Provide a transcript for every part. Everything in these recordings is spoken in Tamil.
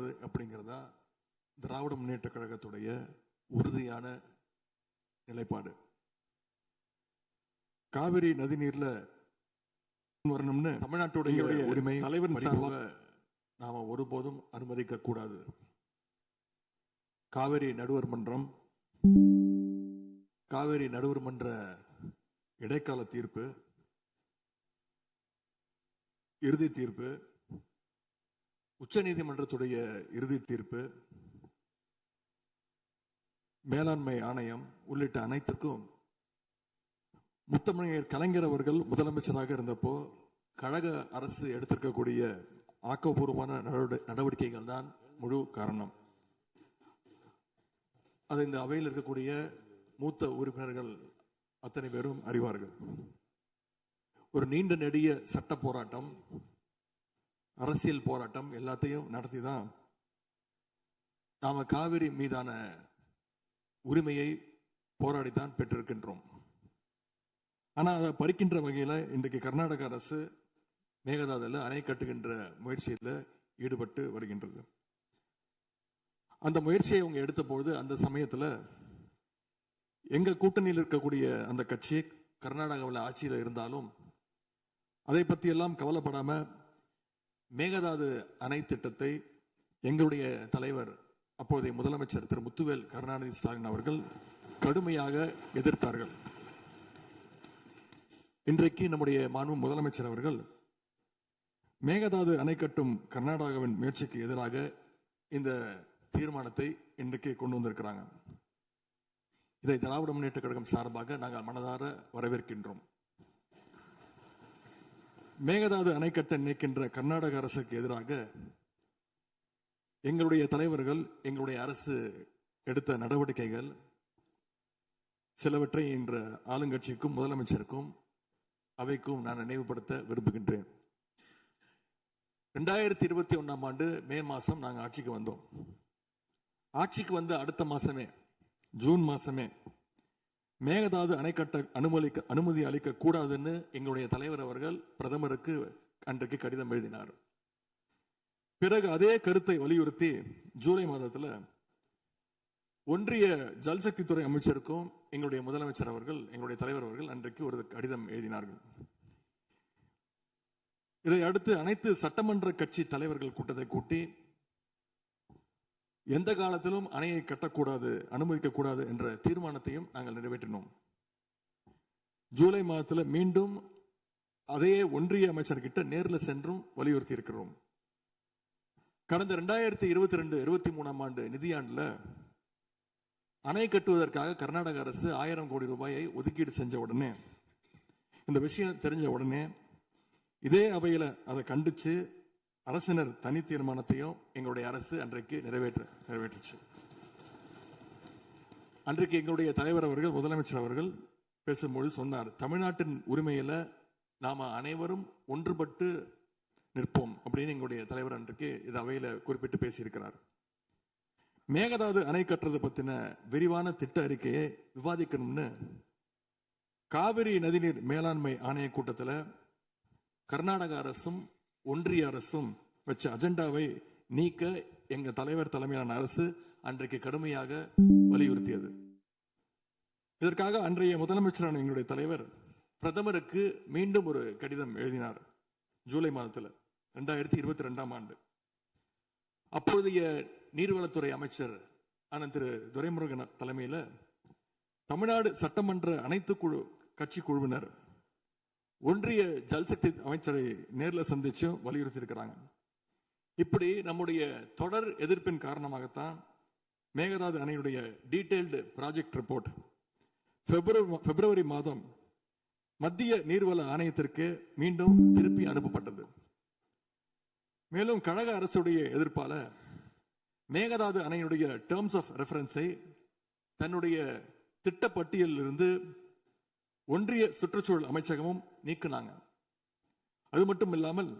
கூடாது அப்படிங்கிறதா திராவிட முன்னேற்ற கழகத்துடைய உறுதியான நிலைப்பாடு. காவிரி நதிநீர்ல வரணும்னு தமிழ்நாட்டுடைய உரிமை தலைவரின் சார்பாக நாம ஒருபோதும் அனுமதிக்க கூடாது. காவிரி நடுவர் மன்ற இடைக்கால தீர்ப்பு, இறுதி தீர்ப்பு, உச்சநீதிமன்றத்துடைய இறுதி தீர்ப்பு, மேலாண்மை ஆணையம் உள்ளிட்ட அனைத்துக்கும் முத்தமிழர் கலைஞர் அவர்கள் முதலமைச்சராக இருந்தப்போ கழக அரசு எடுத்திருக்கக்கூடிய ஆக்கப்பூர்வமான நடவடிக்கைகள் தான் முழு காரணம். அதை இந்த அவையில் இருக்கக்கூடிய மூத்த உறுப்பினர்கள் அத்தனை பேரும் அறிவார்கள். ஒரு நீண்ட நெடிய சட்ட போராட்டம், அரசியல் போராட்டம் எல்லாத்தையும் நடத்தி தான் நாம காவிரி மீதான உரிமையை போராடித்தான் பெற்றிருக்கின்றோம். ஆனா அதை பறிக்கின்ற வகையில இன்றைக்கு கர்நாடக அரசு மேகதாதுல அணை கட்டுகின்ற முயற்சியில் ஈடுபட்டு வருகின்றது. அந்த முயற்சியை அவங்க எடுத்த பொழுது அந்த சமயத்துல எங்க கூட்டணியில் இருக்கக்கூடிய அந்த கட்சி கர்நாடகாவில் ஆட்சியில் இருந்தாலும் அதை பத்தி எல்லாம் கவலைப்படாம மேகதாது அணை திட்டத்தை எங்களுடைய தலைவர் அப்போதைய முதலமைச்சர் திரு முத்துவேல் கருணாநிதி ஸ்டாலின் அவர்கள் கடுமையாக எதிர்த்தார்கள். இன்றைக்கு நம்முடைய மாண்பு முதலமைச்சர் அவர்கள் மேகதாது அணை கட்டும் கர்நாடகாவின் முயற்சிக்கு எதிராக இந்த தீர்மானத்தை இன்றைக்கு கொண்டு வந்திருக்கிறாங்க. இதை திராவிட முன்னேற்ற கழகம் சார்பாக நாங்கள் மனதார வரவேற்கின்றோம். மேகதாது அணை கட்ட நினைக்கின்ற கர்நாடக அரசுக்கு எதிராக எங்களுடைய தலைவர்கள், எங்களுடைய அரசு எடுத்த நடவடிக்கைகள் சிலவற்றை இன்று ஆளுங்கட்சிக்கும் முதலமைச்சருக்கும் அவைக்கும் நான் நினைவுபடுத்த விரும்புகின்றேன். 2021 ஆண்டு மே மாசம் நாங்கள் ஆட்சிக்கு வந்தோம். ஆட்சிக்கு வந்த அடுத்த மாசமே, ஜூன் மாசமே மேகதாது அணை கட்ட அனுமதி அளிக்க கூடாதுன்னு எங்களுடைய தலைவர் அவர்கள் பிரதமருக்கு அன்றைக்கு கடிதம் எழுதினார். பிறகு அதே கருத்தை வலியுறுத்தி ஜூலை மாதத்தில் ஒன்றிய ஜல்சக்தி துறை அமைச்சருக்கும் எங்களுடைய முதலமைச்சர் அவர்கள், எங்களுடைய தலைவர் அவர்கள் அன்றைக்கு ஒரு கடிதம் எழுதினார்கள். இதை அடுத்து அனைத்து சட்டமன்ற கட்சி தலைவர்கள் கூட்டத்தை கூட்டி எந்த காலத்திலும் அணையை கட்டக்கூடாது, அனுமதிக்க கூடாது என்ற தீர்மானத்தையும் நாங்கள் நிறைவேற்றினோம். ஜூலை மாதத்தில் மீண்டும் அதே ஒன்றிய அமைச்சர்கிட்ட நேரில் சென்றும் வலியுறுத்தி இருக்கிறோம். கடந்த 2022-23 ஆண்டு நிதியாண்டுல அணை கட்டுவதற்காக கர்நாடக அரசு 1000 கோடி ரூபாயை ஒதுக்கீடு செஞ்ச உடனே, இந்த விஷயம் தெரிஞ்ச உடனே இதே அவையில அதை கண்டிச்சு அரசினர் தனி தீர்மானத்தையும் எங்களுடைய அரசு அன்றைக்கு நிறைவேற்றுச்சு. அன்றைக்கு எங்களுடைய தலைவர் அவர்கள், முதலமைச்சர் அவர்கள் பேசும்போது சொன்னார், தமிழ்நாட்டின் உரிமையில நாம அனைவரும் ஒன்றுபட்டு நிற்போம் அப்படின்னு எங்களுடைய தலைவர் அன்றைக்கு இது அவையில குறிப்பிட்டு பேசியிருக்கிறார். மேகதாது அணை கட்டுறது பத்தின விரிவான திட்ட அறிக்கையை விவாதிக்கணும்னு காவிரி நதிநீர் மேலாண்மை ஆணைய கூட்டத்தில் கர்நாடக அரசும் ஒன்றிய அரசும் வச்ச அஜெண்டாவை நீக்க எங்க தலைவர் தலைமையிலான அரசு அன்றைக்கு கடுமையாக வலியுறுத்தியது. இதற்காக அன்றைய முதலமைச்சரான எங்களுடைய தலைவர் பிரதமருக்கு மீண்டும் ஒரு கடிதம் எழுதினார் ஜூலை மாதத்தில் 2022 ஆண்டு. அப்போதைய நீர்வளத்துறை அமைச்சர் ஆனந்த் திரு துரைமுருகன் தலைமையில் தமிழ்நாடு சட்டமன்ற அனைத்து கட்சி குழுவினர் ஒன்றிய ஜல்சக்தி அமைச்சரை நேரில் சந்திச்சு வலியுறுத்தி இருக்கிறாங்க. இப்படி நம்முடைய தொடர் எதிர்ப்பின் காரணமாகத்தான் மேகதாது அணையுடைய டீடைல்டு ப்ராஜெக்ட் ரிப்போர்ட் பிப்ரவரி மாதம் மத்திய நீர்வள ஆணையத்திற்கு மீண்டும் திருப்பி அனுப்பப்பட்டது. மேலும் கழக அரசுடைய எதிர்ப்பால மேகதாது அணையுடைய டேர்ம்ஸ் ஆஃப் ரெஃபரன்ஸை தன்னுடைய திட்டப்பட்டியலில் இருந்து ஒன்றிய சுற்றுச்சூழல் அமைச்சகமும் நீக்கினாங்க. அது மட்டும் இல்லாமல்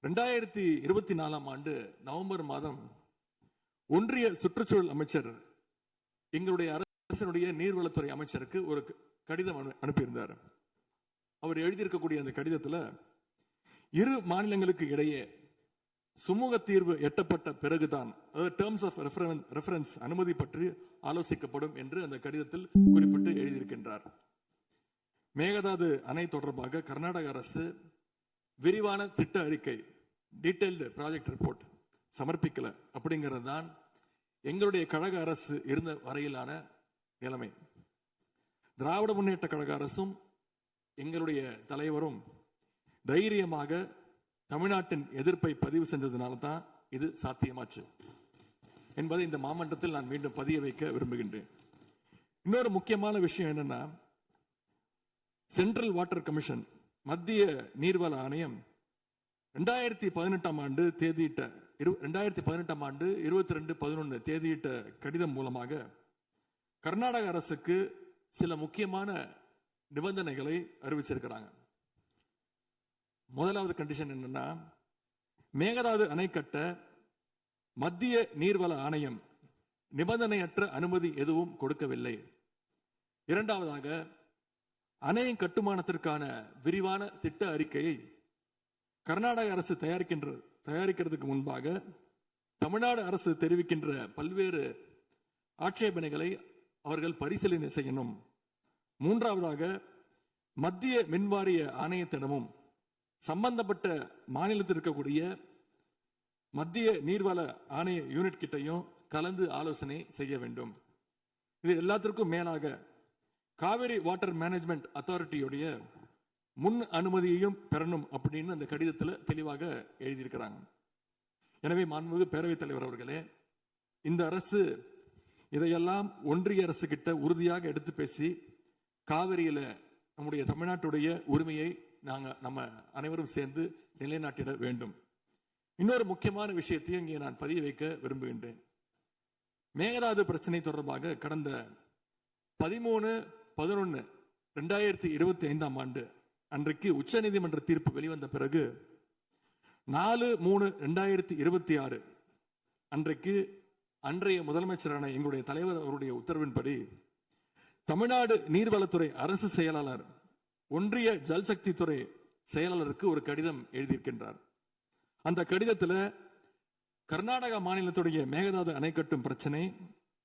2024 ஆண்டு நவம்பர் மாதம் ஒன்றிய சுற்றுச்சூழல் அமைச்சர் எங்களுடைய அரசினுடைய நீர்வளத்துறை அமைச்சருக்கு ஒரு கடிதம் அனுப்பியிருந்தார். அவர் எழுதியிருக்கக்கூடிய அந்த கடிதத்தில் இரு மாநிலங்களுக்கு இடையே சுமூக தீர்வு எட்டப்பட்ட பிறகுதான், அதாவது டேர்ம்ஸ் ஆஃப் ரெஃபரன்ஸ் அனுமதி பற்றி ஆலோசிக்கப்படும் என்று அந்த கடிதத்தில் குறிப்பிட்டு எழுதியிருக்கின்றார். மேகதாது அணை தொடர்பாக கர்நாடக அரசு விரிவான திட்ட அறிக்கை, டீடைல்டு ப்ராஜெக்ட் ரிப்போர்ட் சமர்ப்பிக்கல அப்படிங்கிறது தான் எங்களுடைய கழக அரசு இருந்த வரையிலான நிலைமை. திராவிட முன்னேற்ற கழக அரசும் எங்களுடைய தலைவரும் தைரியமாக தமிழ்நாட்டின் எதிர்ப்பை பதிவு செஞ்சதுனால தான் இது சாத்தியமாச்சு என்பதை இந்த மாமன்றத்தில் நான் மீண்டும் பதிய வைக்க விரும்புகின்றேன். இன்னொரு முக்கியமான விஷயம் என்னன்னா, சென்ட்ரல் வாட்டர் கமிஷன், மத்திய நீர்வள ஆணையம் 2018 ஆண்டு தேதியிட்ட 2018 ஆண்டு 22/11 தேதியிட்ட கடிதம் மூலமாக கர்நாடக அரசுக்கு சில முக்கியமான நிபந்தனைகளை அறிவிச்சிருக்கிறாங்க. முதலாவது கண்டிஷன் என்னன்னா, மேகதாது அணை கட்ட மத்திய நீர்வள ஆணையம் நிபந்தனையற்ற அனுமதி எதுவும் கொடுக்கவில்லை. இரண்டாவதாக, அணையின் கட்டுமானத்திற்கான விரிவான திட்ட அறிக்கையை கர்நாடக அரசு தயாரிக்கிறதுக்கு முன்பாக தமிழ்நாடு அரசு தெரிவிக்கின்ற பல்வேறு ஆட்சேபனைகளை அவர்கள் பரிசீலனை செய்யணும். மூன்றாவதாக, மத்திய மின்வாரிய ஆணையத்திடமும் சம்பந்தப்பட்ட மாநிலத்தில் இருக்கக்கூடிய மத்திய நீர்வள ஆணைய யூனிட் கிட்டையும் கலந்து ஆலோசனை செய்ய வேண்டும். இது எல்லாத்திற்கும் மேலாக காவிரி வாட்டர் மேனேஜ்மெண்ட் அத்தாரிட்டியுடைய முன் அனுமதியையும் பெறணும் அப்படின்னு அந்த கடிதத்தில் தெளிவாக எழுதியிருக்கிறாங்க. எனவே மாண்புமிகு பேரவைத் தலைவர் அவர்களே, இந்த அரசு இதையெல்லாம் ஒன்றிய அரசு கிட்ட உறுதியாக எடுத்து பேசி காவிரியில நம்முடைய தமிழ்நாட்டுடைய உரிமையை நம்ம அனைவரும் சேர்ந்து நிலைநாட்டிட வேண்டும். இன்னொரு முக்கியமான விஷயத்தையும் இங்கே நான் பதிய வைக்க விரும்புகின்றேன். மேகதாது பிரச்சனை தொடர்பாக கடந்த 13/11/2025 ஆண்டு அன்றைக்கு உச்சநீதிமன்ற தீர்ப்பு வெளிவந்த பிறகு 4/3/2026 அன்றைக்கு அன்றைய முதலமைச்சரான எங்களுடைய தலைவர் அவருடைய உத்தரவின்படி தமிழ்நாடு நீர்வளத்துறை அரசு செயலாளர் ஒன்றிய ஜல்சக்தி துறை செயலாளருக்கு ஒரு கடிதம் எழுதியிருக்கின்றார். அந்த கடிதத்தில் கர்நாடகா மாநிலத்துடைய மேகதாது அணை கட்டும் பிரச்சனை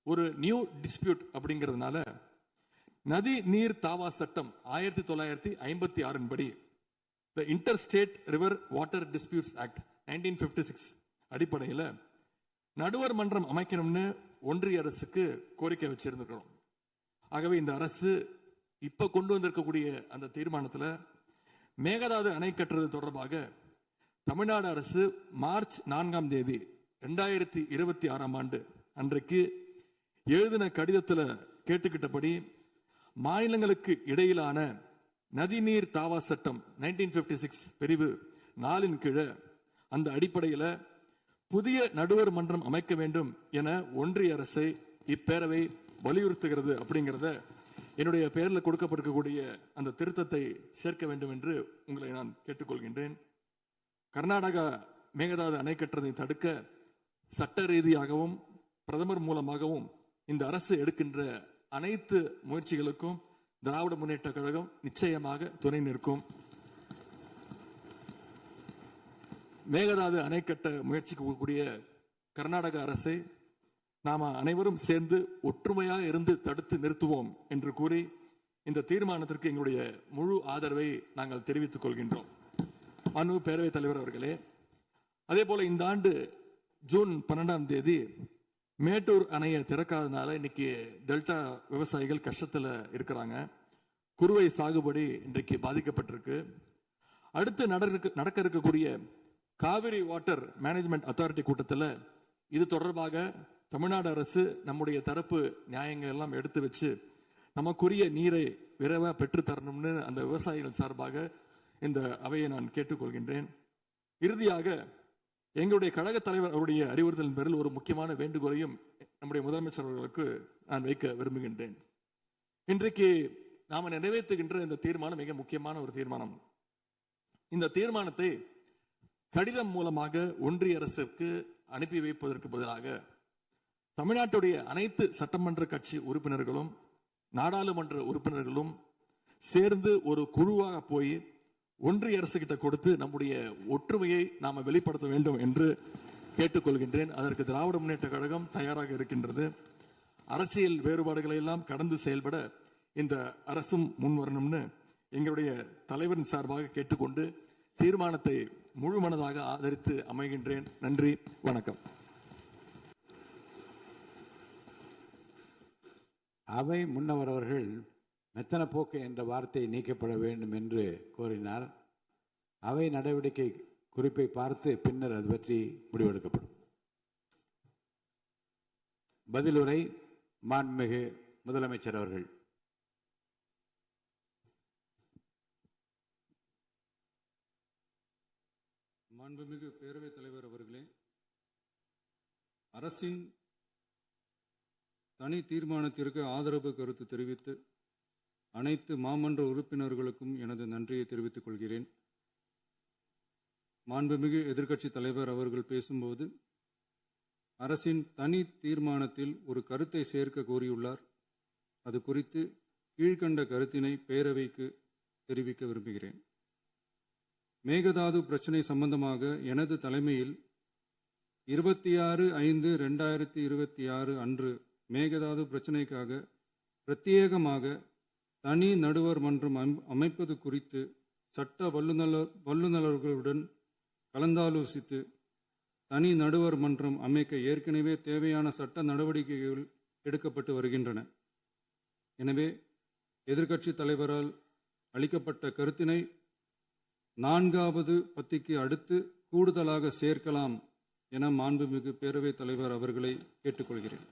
ஒரு நியூ டிஸ்பியூட் அப்படிங்கிறதுனால நதி நீர் தாவா சட்டம் 1956 படி the inter state river water disputes act 1956 அடிப்படையில் நடுவர் மன்றம் அமைக்கணும்னு ஒன்றிய அரசுக்கு கோரிக்கை வச்சிருக்கிறோம். ஆகவே இந்த அரசு இப்ப கொண்டு வந்திருக்கக்கூடிய அந்த தீர்மானத்தில் மேகதாது அணை கட்டுறது தொடர்பாக தமிழ்நாடு அரசு மார்ச் 4ஆம் தேதி 2026 ஆண்டு அன்றைக்கு எழுதின கடிதத்தில் கேட்டுக்கிட்டபடி மாநிலங்களுக்கு இடையிலான நதிநீர் தாவா சட்டம் 1956 பிரிவு 4 கீழே அந்த அடிப்படையில் புதிய நடுவர் மன்றம் அமைக்க வேண்டும் என ஒன்றிய அரசை இப்பேரவை வலியுறுத்துகிறது அப்படிங்கிறத என்னுடைய பெயரில் கொடுக்கப்பட்டிருக்கக்கூடிய அந்த திருத்தத்தை சேர்க்க வேண்டும் என்று உங்களை நான் கேட்டுக்கொள்கின்றேன். கர்நாடகா மேகதாது அணை கட்டுறதை தடுக்க சட்ட ரீதியாகவும் பிரதமர் மூலமாகவும் இந்த அரசு எடுக்கின்ற அனைத்து முயற்சிகளுக்கும் திராவிட முன்னேற்ற கழகம் நிச்சயமாக துணை நிற்கும். மேகதாது அணை கட்ட முயற்சிக்கக்கூடிய கர்நாடக அரசை நாம அனைவரும் சேர்ந்து ஒற்றுமையாக இருந்து தடுத்து நிறுத்துவோம் என்று கூறி இந்த தீர்மானத்திற்கு எங்களுடைய முழு ஆதரவை நாங்கள் தெரிவித்துக் கொள்கின்றோம். மாண்புமிகு பேரவைத் தலைவர் அவர்களே, அதே போல இந்த ஆண்டு ஜூன் 12ஆம் தேதி மேட்டூர் அணையை திறக்காதனால இன்னைக்கு டெல்டா விவசாயிகள் கஷ்டத்தில் இருக்கிறாங்க. குறுவை சாகுபடி இன்றைக்கு பாதிக்கப்பட்டிருக்கு. அடுத்து நடக்க இருக்கக்கூடிய காவிரி வாட்டர் மேனேஜ்மெண்ட் அத்தாரிட்டி கூட்டத்தில் இது தொடர்பாக தமிழ்நாடு அரசு நம்முடைய தரப்பு நியாயங்கள் எல்லாம் எடுத்து வச்சு நமக்குரிய நீரை விரைவாக பெற்று தரணும்னு அந்த விவசாயிகள் சார்பாக இந்த அவையை நான் கேட்டுக்கொள்கின்றேன். இறுதியாக எங்களுடைய கழக தலைவர் அவருடைய அறிவுறுத்தலின் பேரில் ஒரு முக்கியமான வேண்டுகோளையும் நம்முடைய முதலமைச்சர் அவர்களுக்கு நான் வைக்க விரும்புகின்றேன். இன்றைக்கு நாம நிறைவேற்றுகின்ற இந்த தீர்மானம் மிக முக்கியமான ஒரு தீர்மானம். இந்த தீர்மானத்தை கடிதம் மூலமாக ஒன்றிய அரசுக்கு அனுப்பி வைப்பதற்கு பதிலாக தமிழ்நாட்டுடைய அனைத்து சட்டமன்ற கட்சி உறுப்பினர்களும் நாடாளுமன்ற உறுப்பினர்களும் சேர்ந்து ஒரு குழுவாக போய் ஒன்றிய அரசு கிட்ட கொடுத்து நம்முடைய ஒற்றுமையை நாம வெளிப்படுத்த வேண்டும் என்று கேட்டுக்கொள்கின்றேன். அதற்கு திராவிட முன்னேற்ற கழகம் தயாராக இருக்கின்றது. அரசியல் வேறுபாடுகளை எல்லாம் கடந்து செயல்பட இந்த அரசும் முன்வரணும்னு எங்களுடைய தலைவரின் சார்பாக கேட்டுக்கொண்டு தீர்மானத்தை முழுமனதாக ஆதரித்து அமைகின்றேன். நன்றி, வணக்கம். அவை முன்னவர் அவர்கள் மெத்தன போக்கு என்ற வார்த்தை நீக்கப்பட வேண்டும் என்று கோரினார். அவை நடவடிக்கை குறிப்பை பார்த்து பின்னர் அது பற்றி முடிவெடுக்கப்படும். பதிலுரை மாண்புமிகு முதலமைச்சர் அவர்கள். மாண்புமிகு பேரவைத் தலைவர் அவர்களே, அரசின் தனி தீர்மானத்திற்கு ஆதரவு கருத்து தெரிவித்து அனைத்து மாமன்ற உறுப்பினர்களுக்கும் எனது நன்றியை தெரிவித்துக் கொள்கிறேன். மாண்புமிகு எதிர்க்கட்சி தலைவர் அவர்கள் பேசும்போது அரசின் தனி தீர்மானத்தில் ஒரு கருத்தை சேர்க்க கோரியுள்ளார். அது குறித்து கீழ்கண்ட கருத்தினை பேரவைக்கு தெரிவிக்க விரும்புகிறேன். மேகதாது பிரச்சினை சம்பந்தமாக எனது தலைமையில் 26/5/2026 அன்று மேகதாது பிரச்சினைக்காக பிரத்யேகமாக தனி நடுவர் மன்றம் அமைப்பது குறித்து சட்ட வல்லுநர்களுடன் கலந்தாலோசித்து தனி நடுவர் மன்றம் அமைக்க ஏற்கனவே தேவையான சட்ட நடவடிக்கைகள் எடுக்கப்பட்டு வருகின்றன. எனவே எதிர்க்கட்சி தலைவரால் அளிக்கப்பட்ட கருத்தினை 4வது பத்திக்கு அடுத்து கூடுதலாக சேர்க்கலாம் என மாண்புமிகு பேரவைத் தலைவர் அவர்களை கேட்டுக்கொள்கிறேன்.